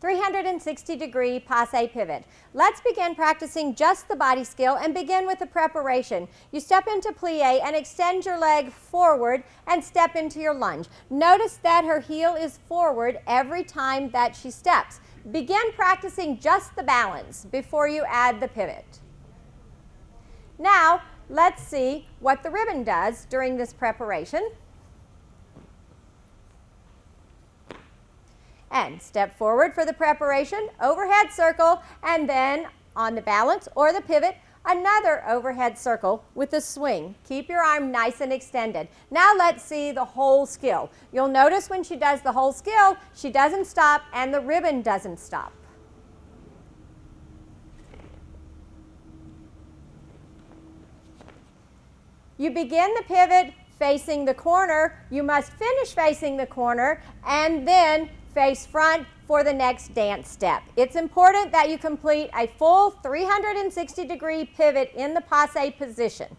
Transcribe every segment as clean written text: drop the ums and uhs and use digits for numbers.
360-degree passe pivot. Let's begin practicing just the body skill and begin with the preparation. You step into plie and extend your leg forward and step into your lunge. Notice that her heel is forward every time that she steps. Begin practicing just the balance before you add the pivot. Now, let's see what the ribbon does during this preparation. And step forward for the preparation, overhead circle, and then on the balance or the pivot, another overhead circle with a swing. Keep your arm nice and extended. Now let's see the whole skill. You'll notice when she does the whole skill, she doesn't stop and the ribbon doesn't stop. You begin the pivot facing the corner. You must finish facing the corner and then face front for the next dance step. It's important that you complete a full 360-degree pivot in the passe position.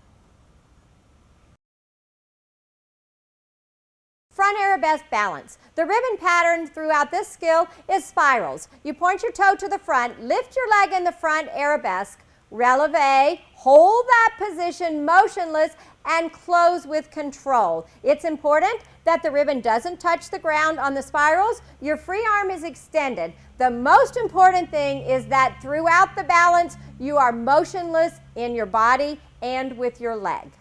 Front arabesque balance. The ribbon pattern throughout this skill is spirals. You point your toe to the front, lift your leg in the front arabesque, releve, hold that position motionless, and close with control. It's important that the ribbon doesn't touch the ground on the spirals. Your free arm is extended. The most important thing is that throughout the balance, you are motionless in your body and with your leg.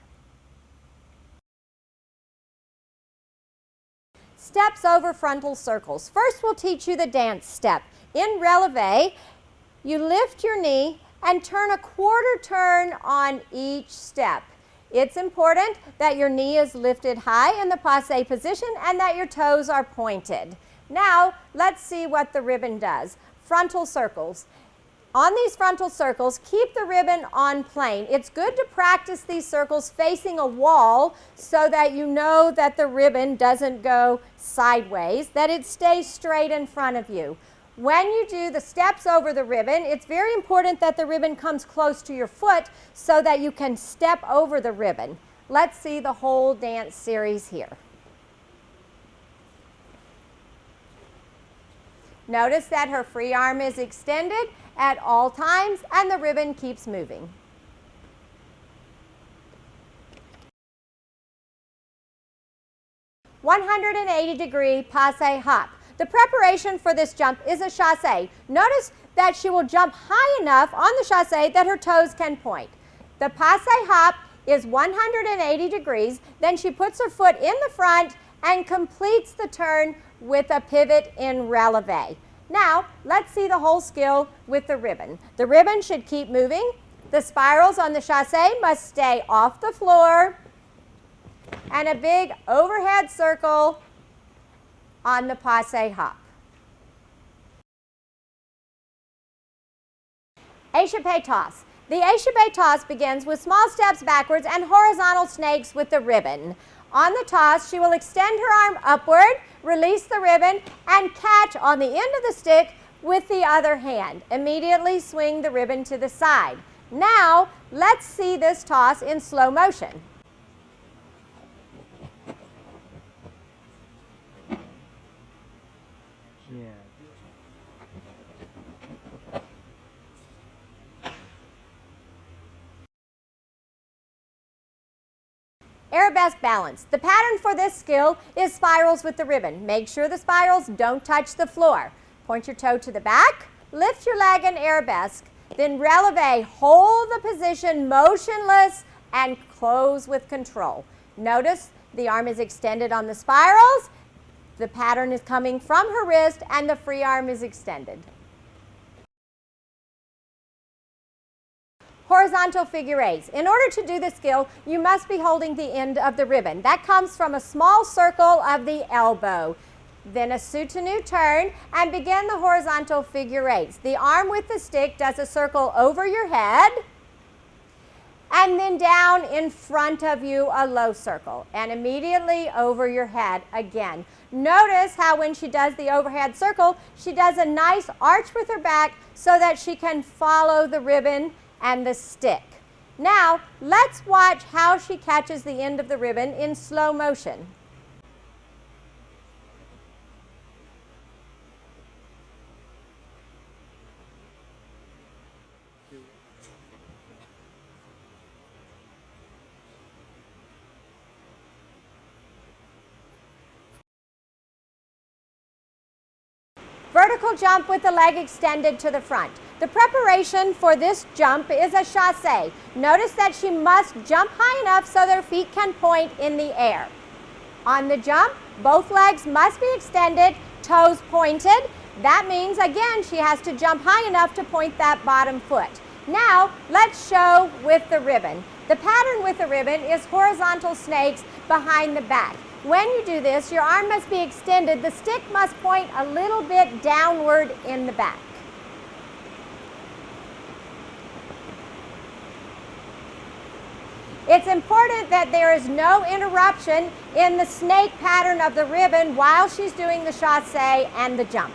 Steps over frontal circles. First, we'll teach you the dance step. In releve, you lift your knee and turn a quarter turn on each step. It's important that your knee is lifted high in the passe position and that your toes are pointed. Now, let's see what the ribbon does. Frontal circles. On these frontal circles, keep the ribbon on plane. It's good to practice these circles facing a wall so that you know that the ribbon doesn't go sideways, that it stays straight in front of you. When you do the steps over the ribbon, it's very important that the ribbon comes close to your foot so that you can step over the ribbon. Let's see the whole dance series here. Notice that her free arm is extended at all times and the ribbon keeps moving. "180-degree passe hop." The preparation for this jump is a chassé. Notice that she will jump high enough on the chassé that her toes can point. The passe hop is 180 degrees. Then she puts her foot in the front and completes the turn with a pivot in releve. Now, let's see the whole skill with the ribbon. The ribbon should keep moving. The spirals on the chassé must stay off the floor. And a big overhead circle on the passe hop. Échappé toss. The échappé toss begins with small steps backwards and horizontal snakes with the ribbon. On the toss, she will extend her arm upward, release the ribbon, and catch on the end of the stick with the other hand. Immediately swing the ribbon to the side. Now, let's see this toss in slow motion. Arabesque balance. The pattern for this skill is spirals with the ribbon. Make sure the spirals don't touch the floor. Point your toe to the back, lift your leg in arabesque, then releve, hold the position motionless, and close with control. Notice the arm is extended on the spirals, the pattern is coming from her wrist, and the free arm is extended. Horizontal figure eights. In order to do this skill, you must be holding the end of the ribbon. That comes from a small circle of the elbow. Then a soutenu turn and begin the horizontal figure eights. The arm with the stick does a circle over your head and then down in front of you a low circle and immediately over your head again. Notice how when she does the overhead circle, she does a nice arch with her back so that she can follow the ribbon and the stick. Now, let's watch how she catches the end of the ribbon in slow motion. Vertical jump with the leg extended to the front. The preparation for this jump is a chassé. Notice that she must jump high enough so their feet can point in the air. On the jump, both legs must be extended, toes pointed. That means, again, she has to jump high enough to point that bottom foot. Now, let's show with the ribbon. The pattern with the ribbon is horizontal snakes behind the back. When you do this, your arm must be extended. The stick must point a little bit downward in the back. It's important that there is no interruption in the snake pattern of the ribbon while she's doing the chassé and the jump.